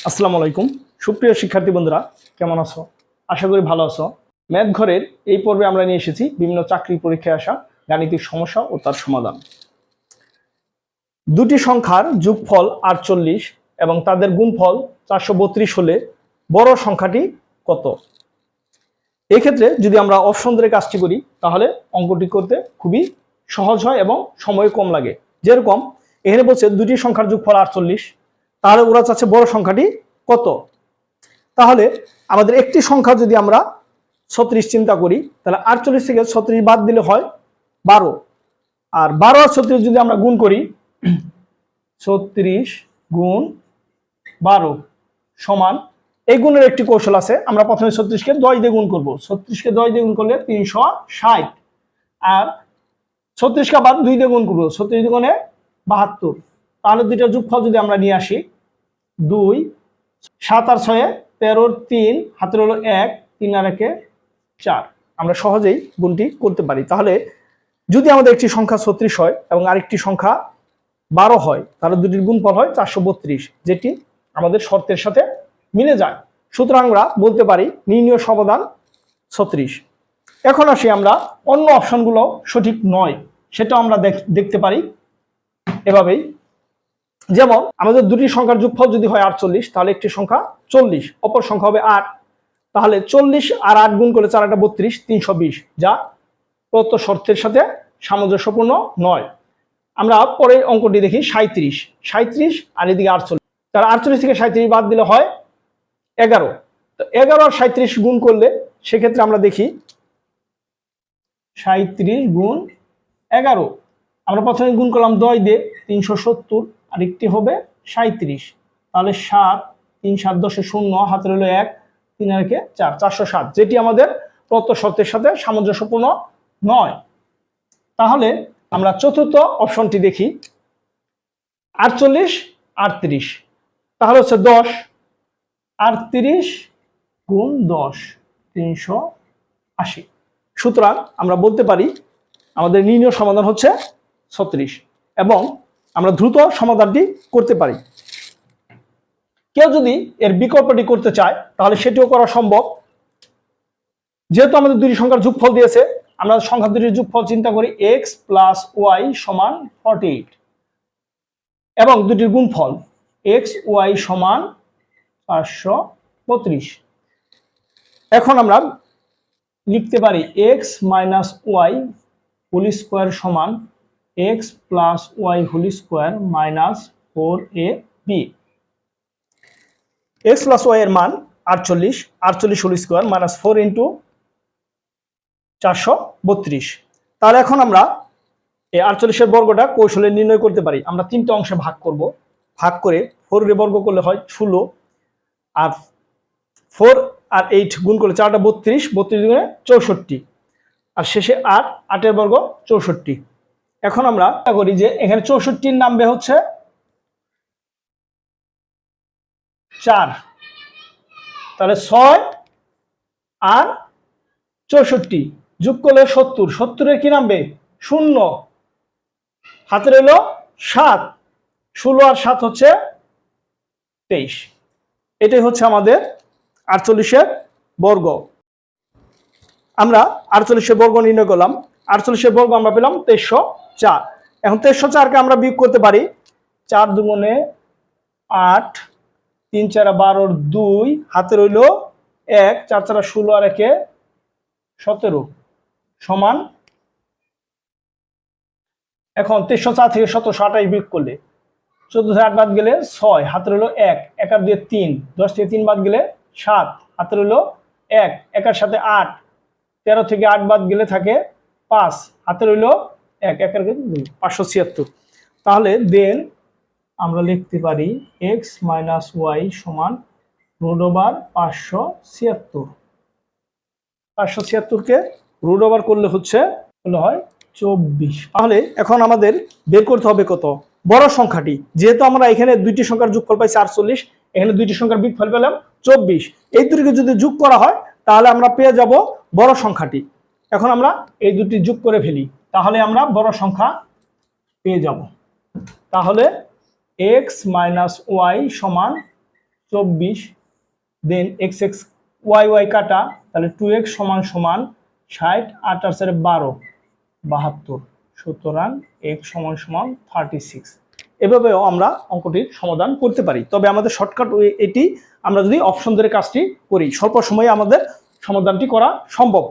আসসালামু আলাইকুম সুপ্রিয় শিক্ষার্থী বন্ধুরা, কেমন আছো? আশা করি ভালো আছো। ম্যাথ ঘরের এই পর্বে আমরা নিয়ে এসেছি বিভিন্ন চাকরি পরীক্ষায় আসা গাণিতিক সমস্যা ও তার সমাধান। দুটি সংখ্যার যোগফল 48 এবং তাদের গুণফল 432 হলে বড় সংখ্যাটি কত? এক্ষেত্রে যদি আমরা অপশন ধরে কাজটি করি তাহলে অঙ্কটি করতে খুবই সহজ হয় এবং সময় কম লাগে। যেরকম এখানে বলছে দুটি সংখ্যার যোগফল 48, তাহলে ওরা চাচ্ছে বড় সংখ্যাটি কত। তাহলে আমাদের একটি সংখ্যা যদি আমরা 36 চিন্তা করি, তাহলে 48 থেকে 36 বাদ দিলে হয় 12, আর 12 আর 36 যদি আমরা গুণ করি, 36 গুণ 12 সমান, এই গুণের একটি কৌশল আছে। আমরা প্রথমে 36কে 10 দিয়ে গুণ করব। 36কে 10 দিয়ে গুণ করলে 360, আর 36কে আবার 2 দিয়ে গুণ করব, 36 গুণে 72। তাহলে দুইটা যোগফল যদি আমরা নিয়ে আসি, 2 7 আর 6 13, 3 হাতের হলো 1, 3 আর 1 4। আমরা সহজেই গুণটি করতে পারি। তাহলে যদি আমাদের একটি সংখ্যা 36 হয় এবং আরেকটি সংখ্যা 12 হয়, তাহলে দুটির গুণফল হয় 432, যেটি আমাদের শর্তের সাথে মিলে যায়। সুতরাং আমরা বলতে পারি নির্ণয় সমাধান 36। এখন আসি আমরা অন্য অপশনগুলো সঠিক নয় সেটা আমরা দেখতে পারি এভাবেই। যেমন আমাদের দুটি সংখ্যার যোগফল যদি হয় 48, তাহলে একটি সংখ্যা 40, অপর সংখ্যা হবে 8। তাহলে 40 আর 8 গুণ করলে 4 8 32, 320, যা প্রদত্ত শর্তের সাথে সামঞ্জস্যপূর্ণ নয়। আমরা পরে অঙ্কটি দেখি, 37 আর এদিকে 48, তার 48 থেকে 37 বাদ দিলে হয় 11। তো 11 আর 37 গুণ করলে সেক্ষেত্রে আমরা দেখি 37 গুণ 11, আমরা প্রথমে গুণ করলাম 10 দিয়ে 370, আর একটি হবে 37। তাহলে 7 3 7 10 0, হাতের হলো 1, 3 আর 1 4, 407, যেটি আমাদের প্রদত্ত শর্তের সাথে সামঞ্জস্যপূর্ণ নয়। তাহলে আমরা চতুর্থ অপশনটি দেখি, 48 38, তাহলে হচ্ছে 10, 38 গুণ 10 380। সুতরাং আমরা বলতে পারি আমাদের নির্ণয় সমাধান হচ্ছে 36, এবং আমরা দ্রুত সমাধানটি করতে পারি। কেউ যদি এর বিকল্পটি করতে চায় তাহলে সেটিও করা সম্ভব। যেহেতু আমাদের দুটি সংখ্যার যোগফল দিয়েছে, আমরা সংখ্যা দুটির যোগফল চিন্তা করি x প্লাস ওয়াই সমান 48, এবং দুটির গুণফল x y সমান 432। এখন আমরা লিখতে পারি x minus Y whole square সমান x plus Y whole square minus 4ab। x plus Y এর মান 48, 48 হোল স্কোয়ার মাইনাস 4 ইন্টু 432। তাহলে এখন আমরা এই 48 এর বর্গটা কৌশলে নির্ণয় করতে পারি। আমরা তিনটা অংশে ভাগ করব, ভাগ করে 4 এর বর্গ করলে হয় 16, আর 4 আর 8 গুণ করলে 4 32, 32 গুণে 64, আর শেষে 8, 8 এর বর্গ 64। এখন আমরা করি যে এখানে 64 নামবে হচ্ছে 4, তাহলে 6 আর 64 যোগ করলে 70, 70 এর কি নামবে 0, হাতের হলো 7, 16 আর 7 হচ্ছে 23। এটাই হচ্ছে আমাদের 48 এর বর্গ। আমরা 48 এর বর্গ নির্ণয় করলাম। 48 এর বর্গ আমরা পেলাম 2304। এখন 2304কে আমরা বিয়োগ করতে পারি, 4 দুগুণে 8, 3 4 12, 2 হাতে রইল 1, 4 4 16 আর 1 17 সমান। এখন 2304 থেকে 1728 বিয়োগ করলে 14 থেকে 8 বাদ গেলে 6, হাতে রইল 1, 1 আর 2 3, 10 থেকে 3 বাদ গেলে 7, হাতে রইল 1, 1 এর সাথে 8, 13 থেকে 8 বাদ গেলে থাকে 5, হাতে রইল 1, 1 আর 2 576। তাহলে দেন আমরা লিখতে পারি x মাইনাস ওয়াই সমান রুট ওভার 576। 576কে রুট ওভার করলে হচ্ছে হয় 24। তাহলে এখন আমাদের বের করতে হবে কত বড় সংখ্যাটি। যেহেতু আমরা এখানে দুইটি সংখ্যার যোগফল পাইছি 48, এখানে দুইটি সংখ্যার বিয়োগফল পেলাম 24, এই দুটিকে যদি যোগ করা হয় তাহলে আমরা পেয়ে যাব বড় সংখ্যাটি। এখন আমরা এই দুটি যোগ করে ফেলি, তাহলে আমরা বড় সংখ্যা পেয়ে যাব। তাহলে x মাইনাস ওয়াই সমান 24, দেন এক্স এক্স ওয়াই ওয়াই কাটা, তাহলে 2x সমান সমান 60, 8 আর 4 12, 72, সুতরাং x সমান সমান 36। এভাবেও আমরা অঙ্কটির সমাধান করতে পারি, তবে আমাদের শর্টকাট ওয়ে এটি, আমরা যদি অপশন ধরে কাজটি করি স্বল্প সময়ে আমাদের সমাধানটি করা সম্ভব।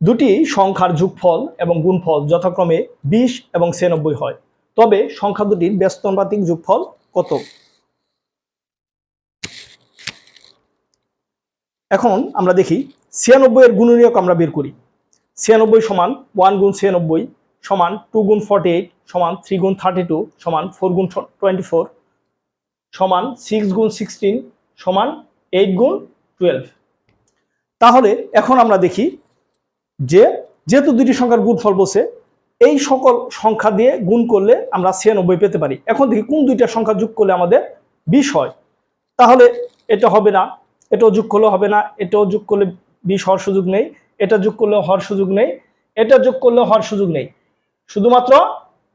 দুটি সংখ্যার যোগফল এবং গুণফল যথাক্রমে 20 এবং 96 হয়, তবে সংখ্যা দুটির ব্যস্তানুপাতিক যোগফল কত? এখন আমরা দেখি 96 এর গুণনীয়ক আমরা বের করি। 96 সমান 1 গুণ 96 সমান 2 গুণ 48 সমান 3 গুণ 32 সমান 4 গুণ 24 সমান 6 গুণ 16 সমান 8 গুণ 12। তাহলে এখন আমরা দেখি যেহেতু দুটি সংখ্যার গুণফল বসে, এই সকল সংখ্যা দিয়ে গুণ করলে আমরা 96 পেতে পারি। এখন দেখি কোন দুইটা সংখ্যা যোগ করলে আমাদের 20 হয়। তাহলে এটা হবে না, এটাও যোগ করলে হবে না, এটাও যোগ করলে 20 হওয়ার সুযোগ নেই, এটা যোগ করলে হওয়ার সুযোগ নেই, এটা যোগ করলে হওয়ার সুযোগ নেই। শুধুমাত্র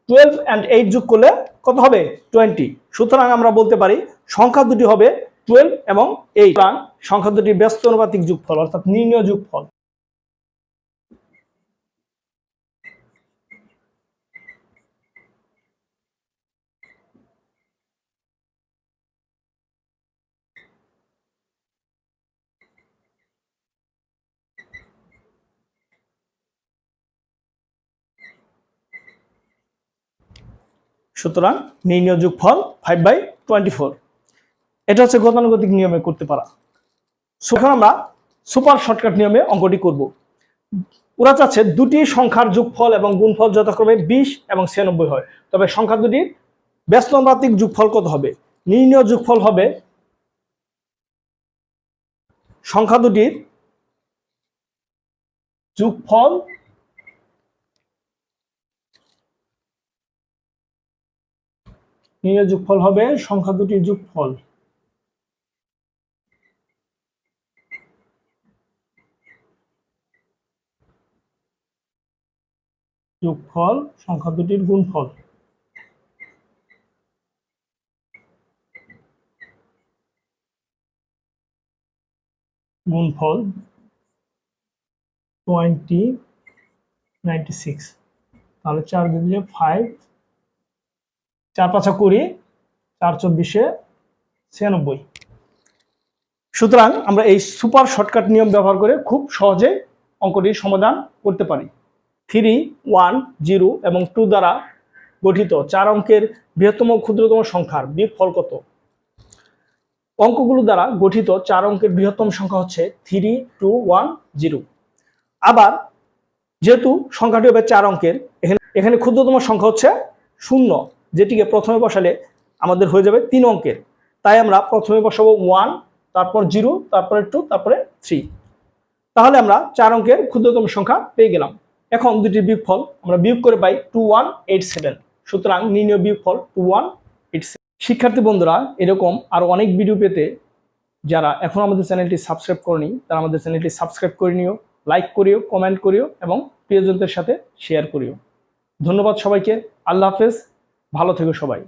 12 and 8 যোগ করলে কত হবে? 20। সুতরাং আমরা বলতে পারি সংখ্যা দুটি হবে 12 এবং 8। সুতরাং সংখ্যা দুটি ব্যস্তানুপাতিক যোগফল অর্থাৎ নির্ণয় যোগফল। সুতরাং নির্ণয় যোগফল 5/24। এটা হচ্ছে গতানুগতিক নিয়মে করতে পারা। এখন আমরা সুপার শর্টকাট নিয়মে অঙ্কটি করব। ওরা চাচ্ছে দুটি সংখ্যার যোগফল এবং গুণফল যথাক্রমে 20 এবং 96 হয়, তবে সংখ্যা দুটির ব্যস্তানুপাতিক যোগফল কত হবে? নির্ণয় যোগফল হবে সংখ্যা দুটির যোগফল নির্ণয় যোগফল হবে সংখ্যা দুটির যোগফল সংখ্যা দুটির গুণফল। গুণফল 96। তাহলে 4 দিয়ে 5, 4 5 20, 4 24 96। সুতরাং আমরা এই সুপার শর্টকাট নিয়ম ব্যবহার করে খুব সহজে অঙ্কটির সমাধান করতে পারি। 3, 1, 0 এবং 2 দ্বারা গঠিত 4 অঙ্কের বৃহত্তম ক্ষুদ্রতম সংখ্যার বিয়োগফল কত? অঙ্কগুলো দ্বারা গঠিত 4 অঙ্কের বৃহত্তম সংখ্যা হচ্ছে 3, 2, 1, 0। আবার যেহেতু সংখ্যাটি হবে 4 অঙ্কের, এখানে ক্ষুদ্রতম সংখ্যা হচ্ছে 0, যেটিকে প্রথমে বসালে আমাদের হয়ে যাবে 3 অঙ্কের। তাই আমরা প্রথমে বসাবো 1, তারপর 0, তারপরে 2, তারপরে 3। তাহলে আমরা 4 অঙ্কের ক্ষুদ্রতম সংখ্যা পেয়ে গেলাম। এখন দুটি বিয়োগফল আমরা বিয়োগ করে পাই 2187। সুতরাং নির্ণয় বিয়োগফল 2187। শিক্ষার্থী বন্ধুরা, এরকম আরো অনেক ভিডিও পেতে যারা এখন আমাদের চ্যানেলটি সাবস্ক্রাইব করেনি তারা আমাদের চ্যানেলটি সাবস্ক্রাইব করে নিও, লাইক করিও, কমেন্ট করিও এবং প্রিয়জনদের সাথে শেয়ার করিও। ধন্যবাদ সবাইকে। আল্লাহ হাফেজ, ভালো থেকো সবাই।